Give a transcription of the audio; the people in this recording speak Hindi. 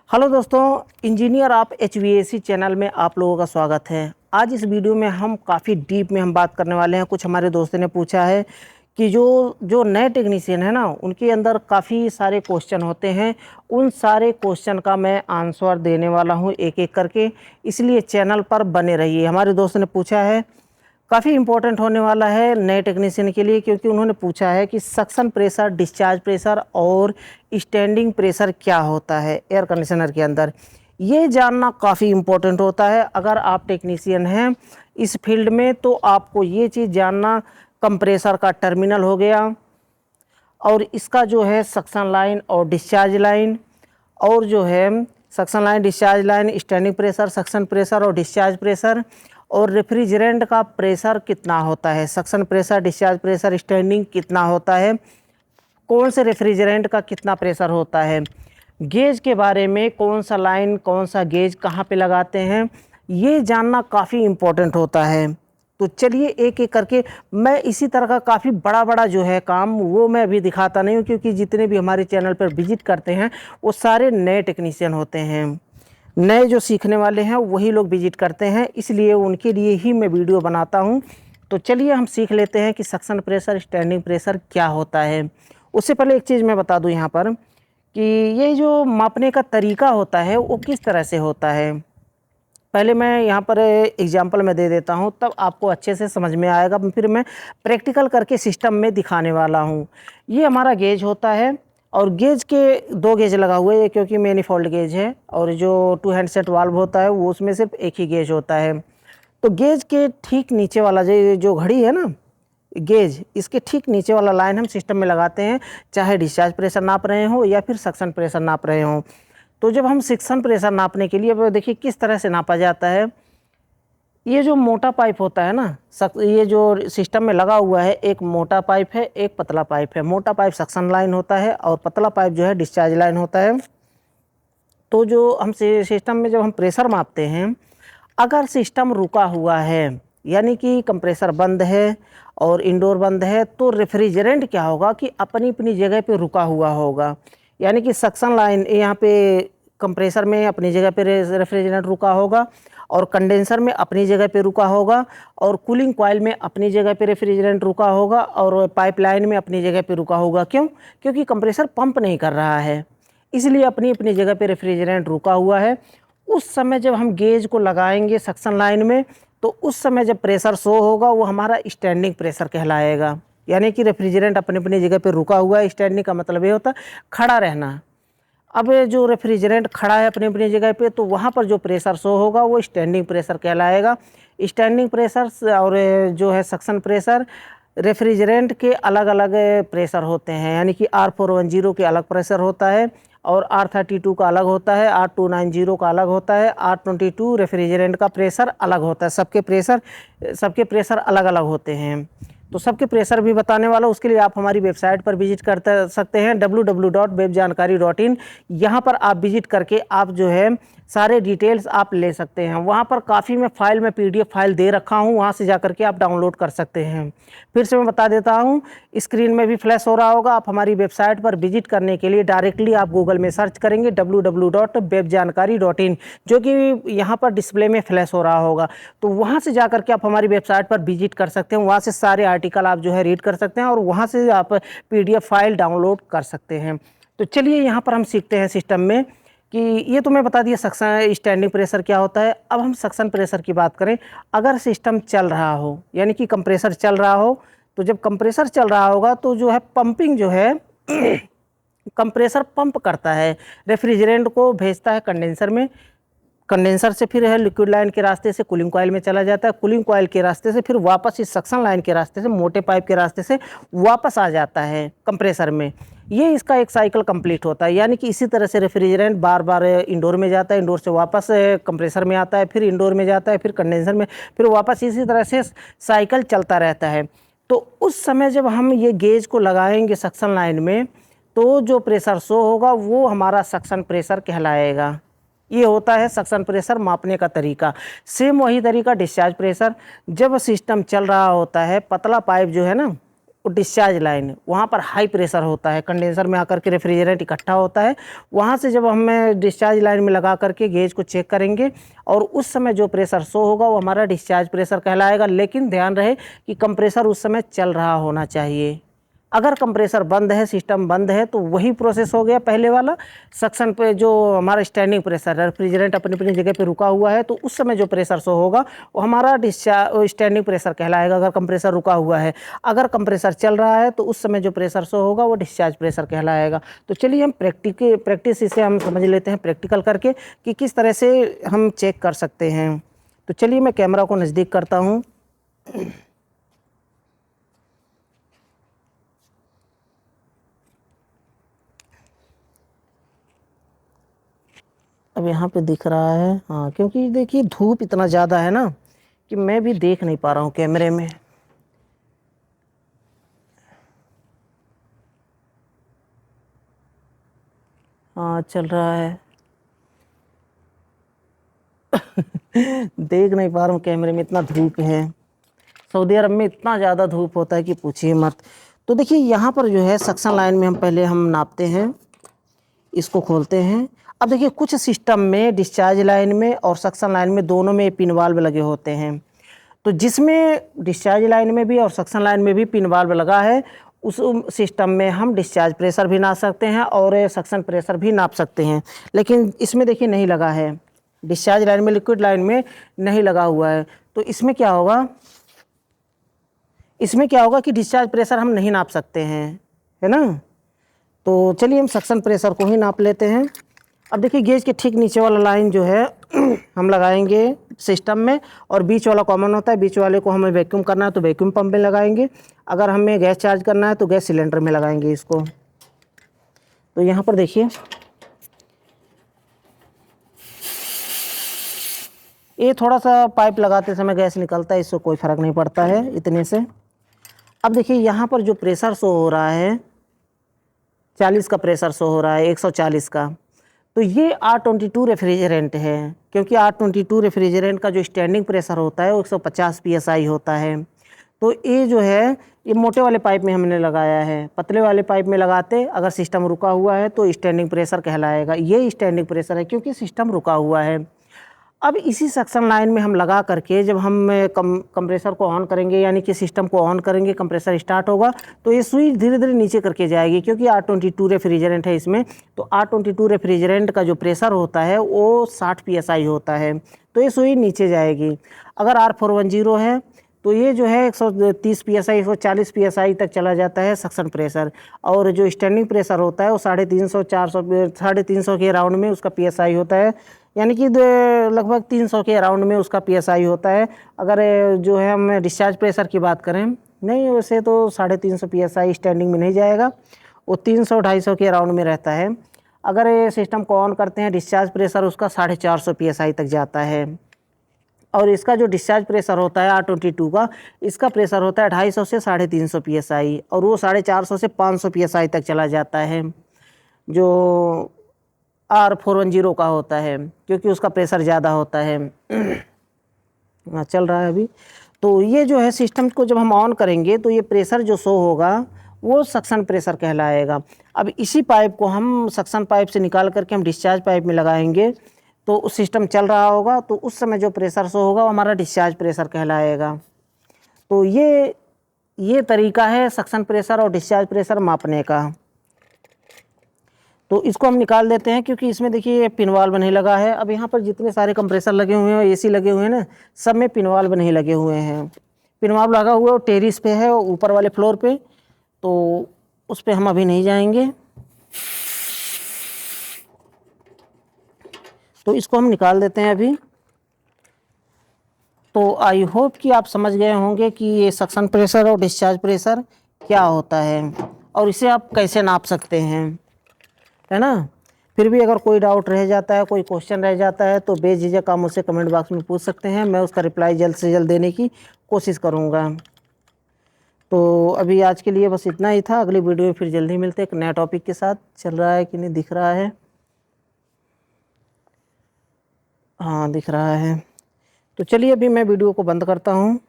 हेलो दोस्तों, इंजीनियर आप HVAC चैनल में आप लोगों का स्वागत है। आज इस वीडियो में हम काफ़ी डीप में हम बात करने वाले हैं। कुछ हमारे दोस्तों ने पूछा है कि जो जो नए टेक्नीशियन है ना, उनके अंदर काफ़ी सारे क्वेश्चन होते हैं। उन सारे क्वेश्चन का मैं आंसर देने वाला हूं एक एक करके, इसलिए चैनल पर बने रहिए। हमारे दोस्त ने पूछा है, काफ़ी इंपॉर्टेंट होने वाला है नए टेक्नीशियन के लिए, क्योंकि उन्होंने पूछा है कि सक्शन प्रेशर, डिस्चार्ज प्रेशर और स्टैंडिंग प्रेशर क्या होता है एयर कंडीशनर के अंदर। ये जानना काफ़ी इम्पोर्टेंट होता है। अगर आप टेक्नीशियन हैं इस फील्ड में तो आपको ये चीज़ जानना, कंप्रेसर का टर्मिनल हो गया और इसका जो है सक्शन लाइन और डिस्चार्ज लाइन, और जो है suction line, discharge line, standing pressure, suction pressure और डिस्चार्ज प्रेशर, और रेफ्रिजरेंट का प्रेशर कितना होता है, suction pressure, discharge pressure, standing कितना होता है, कौन से रेफ्रिजरेंट का कितना प्रेशर होता है, गेज के बारे में कौन सा लाइन, कौन सा गेज कहाँ पे लगाते हैं, ये जानना काफ़ी इम्पोर्टेंट होता है। तो चलिए एक एक करके, मैं इसी तरह का काफ़ी बड़ा बड़ा जो है काम वो मैं अभी दिखाता नहीं हूँ, क्योंकि जितने भी हमारे चैनल पर विजिट करते हैं वो सारे नए टेक्नीशियन होते हैं। नए जो सीखने वाले हैं वही लोग विजिट करते हैं, इसलिए उनके लिए ही मैं वीडियो बनाता हूं। तो चलिए हम सीख लेते हैं कि सक्शन प्रेशर, स्टैंडिंग प्रेशर क्या होता है। उससे पहले एक चीज़ मैं बता दूं यहाँ पर कि ये जो मापने का तरीका होता है वो किस तरह से होता है। पहले मैं यहाँ पर एग्जाम्पल में दे देता हूँ, तब आपको अच्छे से समझ में आएगा। फिर मैं प्रैक्टिकल करके सिस्टम में दिखाने वाला हूँ। ये हमारा गेज होता है और गेज के दो गेज लगा हुए हैं, क्योंकि मैनीफोल्ड गेज है, और जो 2 हैंड सेट वाल्व होता है वो उसमें सिर्फ एक ही गेज होता है। तो गेज के ठीक नीचे वाला जो घड़ी है ना, गेज, इसके ठीक नीचे वाला लाइन हम सिस्टम में लगाते हैं, चाहे डिस्चार्ज प्रेशर नाप रहे हो या फिर सक्शन प्रेशर नाप रहे हो। तो जब हम सक्शन प्रेशर नापने के लिए, अब देखिए किस तरह से नापा जाता है। ये जो मोटा पाइप होता है ना, ये जो सिस्टम में लगा हुआ है, एक मोटा पाइप है, एक पतला पाइप है। मोटा पाइप सक्शन लाइन होता है और पतला पाइप जो है डिस्चार्ज लाइन होता है। तो जो हम सिस्टम में जब हम प्रेशर मापते हैं, अगर सिस्टम रुका हुआ है, यानी कि कंप्रेसर बंद है और इंडोर बंद है, तो रेफ्रिजरेंट क्या होगा कि अपनी अपनी जगह पे रुका हुआ होगा। यानी कि सक्शन लाइन यहाँ पे कंप्रेसर में अपनी जगह पे रेफ्रिजरेंट रुका होगा, और कंडेंसर में अपनी जगह पे रुका होगा, और कूलिंग कॉइल में अपनी जगह पे रेफ्रिजरेंट रुका होगा, और पाइपलाइन में अपनी जगह पे रुका होगा। क्यों? क्योंकि कंप्रेसर पंप नहीं कर रहा है, इसलिए अपनी अपनी जगह पे रेफ्रिजरेंट रुका हुआ है। उस समय जब हम गेज को लगाएंगे सक्शन लाइन में, तो उस समय जब प्रेशर शो होगा वो हमारा स्टैंडिंग प्रेशर कहलाएगा। यानी कि रेफ्रिजरेंट अपनी अपनी जगह पे रुका हुआ है। स्टैंडिंग का मतलब ये होता है खड़ा रहना। अब ये जो रेफ्रिजरेंट खड़ा है अपनी अपनी जगह पे, तो वहाँ पर जो प्रेशर शो होगा वो स्टैंडिंग प्रेशर कहलाएगा। स्टैंडिंग प्रेशर और जो है सक्शन प्रेशर, रेफ्रिजरेंट के अलग अलग प्रेशर होते हैं। यानी कि R410 के अलग प्रेशर होता है, और R32 का अलग होता है, R290 का अलग होता है, R22 रेफ्रिजरेंट का प्रेशर अलग होता है। सबके प्रेशर अलग अलग होते हैं। तो सबके प्रेशर भी बताने वाला, उसके लिए आप हमारी वेबसाइट पर विजिट कर सकते हैं, www.webjankari.in। यहाँ पर आप विजिट करके आप जो है सारे डिटेल्स आप ले सकते हैं। वहाँ पर काफ़ी मैं PDF फाइल दे रखा हूँ, वहाँ से जा करके आप डाउनलोड कर सकते हैं। फिर से मैं बता देता हूँ, स्क्रीन में भी फ्लैश हो रहा होगा। आप हमारी वेबसाइट पर विजिट करने के लिए डायरेक्टली आप गूगल में सर्च करेंगे www.webjankari.in, जो कि यहाँ पर डिस्प्ले में फ्लैश हो रहा होगा। तो वहाँ से जा करके आप हमारी वेबसाइट पर विजिट कर सकते हैं। वहाँ से सारे आर्टिकल आप जो है रीड कर सकते हैं, और वहाँ से आप PDF फाइल डाउनलोड कर सकते हैं। तो चलिए यहाँ पर हम सीखते हैं सिस्टम में कि ये तो मैं बता दिया सक्शन स्टैंडिंग प्रेशर क्या होता है। अब हम सक्शन प्रेशर की बात करें। अगर सिस्टम चल रहा हो, यानी कि कंप्रेसर चल रहा हो, तो जब कंप्रेसर चल रहा होगा तो जो है पंपिंग जो है कंप्रेसर पंप करता है, रेफ्रिजरेंट को भेजता है कंडेंसर में। कंडेंसर से फिर है लिक्विड लाइन के रास्ते से कूलिंग कॉइल में चला जाता है, कूलिंग कॉइल के रास्ते से फिर वापस इस सक्शन लाइन के रास्ते से, मोटे पाइप के रास्ते से वापस आ जाता है कंप्रेसर में। ये इसका एक साइकिल कंप्लीट होता है। यानी कि इसी तरह से रेफ्रिजरेंट बार बार इंडोर में जाता है, इंडोर से वापस कंप्रेसर में आता है, फिर इंडोर में जाता है, फिर कंडेंसर में, फिर वापस, इसी तरह से साइकिल चलता रहता है। तो उस समय जब हम ये गेज को लगाएंगे सक्शन लाइन में, तो जो प्रेशर शो होगा वो हमारा सक्शन प्रेशर कहलाएगा। ये होता है सक्शन प्रेशर मापने का तरीका। सेम वही तरीका डिस्चार्ज प्रेशर। जब सिस्टम चल रहा होता है, पतला पाइप जो है ना, वो डिस्चार्ज लाइन, वहाँ पर हाई प्रेशर होता है, कंडेंसर में आकर के रेफ्रिजरेंट इकट्ठा होता है। वहाँ से जब हम डिस्चार्ज लाइन में लगा करके गेज को चेक करेंगे और उस समय जो प्रेशर शो होगा वो हमारा डिस्चार्ज प्रेशर कहलाएगा। लेकिन ध्यान रहे कि कंप्रेसर उस समय चल रहा होना चाहिए। अगर कंप्रेसर बंद है, सिस्टम बंद है, तो वही प्रोसेस हो गया पहले वाला। सक्शन पे जो हमारा स्टैंडिंग प्रेशर है, रेफ्रिजरेंट अपनी अपनी जगह पे रुका हुआ है, तो उस समय जो प्रेशर शो होगा वो हमारा डिस्चार्ज स्टैंडिंग प्रेशर कहलाएगा, अगर कंप्रेसर रुका हुआ है। अगर कंप्रेसर चल रहा है तो उस समय जो प्रेशर शो होगा वो डिस्चार्ज प्रेशर कहलाएगा। तो चलिए हम प्रैक्टिस इसे हम समझ लेते हैं प्रैक्टिकल करके कि किस तरह से हम चेक कर सकते हैं। तो चलिए मैं कैमरा को नज़दीक करता हूँ। अब यहाँ पे दिख रहा है, हाँ, क्योंकि देखिए धूप इतना ज़्यादा है ना कि मैं भी देख नहीं पा रहा हूँ कैमरे में। हाँ, चल रहा है। देख नहीं पा रहा हूँ कैमरे में, इतना धूप है। सऊदी अरब में इतना ज़्यादा धूप होता है कि पूछिए मत। तो देखिए यहाँ पर जो है सक्शन लाइन में हम पहले हम नापते हैं, इसको खोलते हैं। अब देखिए कुछ सिस्टम में डिस्चार्ज लाइन में और सक्शन लाइन में दोनों में पिन वाल्व लगे होते हैं। तो जिसमें डिस्चार्ज लाइन में भी और सक्शन लाइन में भी पिन वाल्व लगा है, उस सिस्टम में हम डिस्चार्ज प्रेशर भी नाप सकते हैं और सक्शन प्रेशर भी नाप सकते हैं। लेकिन इसमें देखिए नहीं लगा है, डिस्चार्ज लाइन में, लिक्विड लाइन में नहीं लगा हुआ है। तो इसमें क्या होगा, इसमें क्या होगा कि डिस्चार्ज प्रेशर हम नहीं नाप सकते हैं, है ना। तो चलिए हम सक्शन प्रेशर को ही नाप लेते हैं। अब देखिए गेज के ठीक नीचे वाला लाइन जो है हम लगाएंगे सिस्टम में, और बीच वाला कॉमन होता है। बीच वाले को हमें वैक्यूम करना है तो वैक्यूम पंप में लगाएंगे, अगर हमें गैस चार्ज करना है तो गैस सिलेंडर में लगाएंगे इसको। तो यहाँ पर देखिए ये थोड़ा सा पाइप लगाते समय गैस निकलता है, इससे कोई फ़र्क नहीं पड़ता है इतने से। अब देखिए यहाँ पर जो प्रेशर शो हो रहा है 40 का प्रेशर शो हो रहा है, 140 का। तो ये R22 रेफ्रिजरेंट है, क्योंकि R22 रेफ्रिजरेंट का जो स्टैंडिंग प्रेशर होता है वो 150 PSI होता है। तो ये जो है ये मोटे वाले पाइप में हमने लगाया है, पतले वाले पाइप में लगाते अगर सिस्टम रुका हुआ है तो स्टैंडिंग प्रेशर कहलाएगा। ये स्टैंडिंग प्रेशर है क्योंकि सिस्टम रुका हुआ है। अब इसी सक्शन लाइन में हम लगा करके जब हम कंप्रेसर को ऑन करेंगे, यानी कि सिस्टम को ऑन करेंगे, कंप्रेसर स्टार्ट होगा, तो ये स्विच धीरे धीरे नीचे करके जाएगी, क्योंकि R22 रेफ्रिजरेंट है इसमें। तो R22 रेफ्रिजरेंट का जो प्रेशर होता है वो 60 PSI होता है, तो ये स्विच नीचे जाएगी। अगर R410 है तो ये जो है 130 PSI 140 PSI तक चला जाता है सक्शन प्रेशर, और जो स्टैंडिंग प्रेशर होता है वो 350 400 350 के अराउंड में उसका PSI होता है, यानी कि लगभग 300 के अराउंड में उसका PSI होता है। अगर जो है हम डिस्चार्ज प्रेशर की बात करें, नहीं वैसे तो 350 PSI स्टैंडिंग में नहीं जाएगा, वो 300 250 के अराउंड में रहता है। अगर ये सिस्टम को ऑन करते हैं डिस्चार्ज प्रेशर उसका 450 PSI तक जाता है। और इसका जो डिस्चार्ज प्रेशर होता है R22 का, इसका प्रेशर होता है 250 से 350 PSI, और वो 450 से 500 PSI तक चला जाता है जो R410 का होता है, क्योंकि उसका प्रेशर ज़्यादा होता है। चल रहा है अभी। तो ये जो है सिस्टम को जब हम ऑन करेंगे तो ये प्रेशर जो शो होगा वो सक्शन प्रेशर कहलाएगा। अब इसी पाइप को हम सक्शन पाइप से निकाल करके हम डिस्चार्ज पाइप में लगाएंगे, तो उस सिस्टम चल रहा होगा, तो उस समय जो प्रेशर शो होगा वो हमारा डिस्चार्ज प्रेशर कहलाएगा। तो ये तरीका है सक्शन प्रेशर और डिस्चार्ज प्रेशर मापने का। तो इसको हम निकाल देते हैं, क्योंकि इसमें देखिए पिन वाल्व नहीं लगा है। अब यहाँ पर जितने सारे कंप्रेसर लगे हुए हैं, AC लगे हुए हैं ना, सब में पिन वाल्व नहीं लगे हुए हैं। पिन वाल्व लगा हुआ है वो टेरिस पे है, ऊपर वाले फ्लोर पे, तो उस पर हम अभी नहीं जाएंगे। तो इसको हम निकाल देते हैं अभी। तो आई होप कि आप समझ गए होंगे कि ये सक्शन प्रेशर और डिस्चार्ज प्रेशर क्या होता है और इसे आप कैसे नाप सकते हैं, है ना। फिर भी अगर कोई डाउट रह जाता है, कोई क्वेश्चन रह जाता है, तो बेझिझक आप मुझसे कमेंट बॉक्स में पूछ सकते हैं, मैं उसका रिप्लाई जल्द से जल्द देने की कोशिश करूँगा। तो अभी आज के लिए बस इतना ही था। अगली वीडियो में फिर जल्दी मिलते हैं एक नया टॉपिक के साथ। चल रहा है कि नहीं, दिख रहा है, हाँ दिख रहा है। तो चलिए अभी मैं वीडियो को बंद करता हूँ।